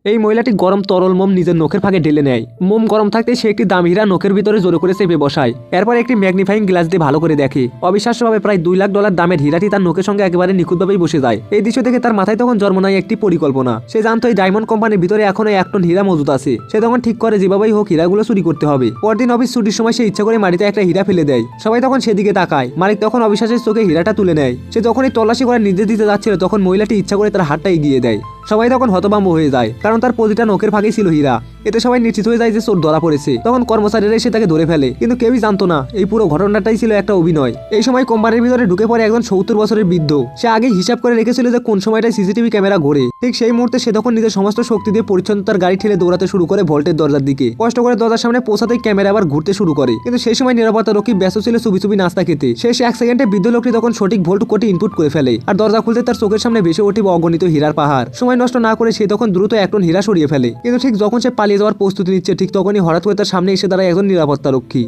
এই মহিলাটি গরম তরল মোম নিজের নখের ফাঁকে ঢেলে নেয়। মোম গরম থাকতে সে একটি দামি হীরা নখের ভিতরে জোরে করে চেপে বসায়। এরপর একটি ম্যাগনিফাইং গ্লাস দিয়ে ভালো করে দেখে। অবিশ্বাস্যভাবে প্রায় $2 লাখ দামের হীরাটি তার নখের সঙ্গে একেবারে নিখুঁতভাবেই বসে যায়। এই দৃশ্য দেখে তার মাথায় তখন জন্ম নেয় একটি পরিকল্পনা। সে জানতো এই ডায়মন্ড কোম্পানির ভিতরে এখনো 1 টন হীরা মজুদ আছে। সে তখন ঠিক করে যেভাবেই হোক হীরাগুলো চুরি করতে হবে। পরদিন অফিস ছুটির সময় সে ইচ্ছা করে মাটিতে একটা হীরা ফেলে দেয়। সবাই তখন সেদিকে তাকায়। মালিক তখন অবিশ্বাসের চোখে হীরাটা তুলে নেয়। সে যখনই তল্লাশি করার নির্দেশ দিতে যাচ্ছিল তখন মহিলাটি ইচ্ছা করে তার হাতটা এগিয়ে দেয়। সবাই তখন হতভম্ব হয়ে যায়, কারণ তার প্রতিটা নখের ফাঁকেই ছিল হীরা। এতে সবাই নিশ্চিত হয়ে যায় যে চোর ধরা পড়েছে। তখন কর্মচারীরা এসে তাকে ধরে ফেলে, কিন্তু কেউই জানতো না এই পুরো ঘটনাটাই ছিল একটা অভিনয়। এই সময় কোম্পানির ভিতরে ঢুকে পড়ে একজন 70 বছরের বৃদ্ধ। সে আগে হিসাব করে রেখেছিল যে কোন সময়টায় সিসিটিভি ক্যামেরা ঘোরে। ঠিক সেই মুহূর্তে সে তখন নিজের সমস্ত শক্তি দিয়ে পরিচ্ছন্নতার গাড়ি ঠেলে দৌড়াতে শুরু করে ভল্টের দরজার দিকে। কষ্ট করে দরজার সামনে পৌঁছাতেই ক্যামেরা আবার ঘুরতে শুরু করে, কিন্তু সেই সময় নিরাপত্তা রক্ষী ব্যস্ত ছিল চুপি চুপি নাস্তা খেতে। শেষ 1 সেকেন্ডে বৃদ্ধ লোকটি তখন সঠিক ভোল্ট কোডটি ইনপুট করে ফেলে, আর দরজা খুলতে তার চোখের সামনে ভেসে ওঠে অগণিত হীরার পাহাড়। সময় নষ্ট না করে সে তখন দ্রুত 1 টন হীরা সরিয়ে ফেলে। কিন্তু ঠিক যখন সে পালিয়ে যাওয়ার প্রস্তুতি নিচ্ছে, ঠিক তখনই হঠাৎ করে তার সামনে এসে দাঁড়ায় একজন নিরাপত্তা রক্ষী।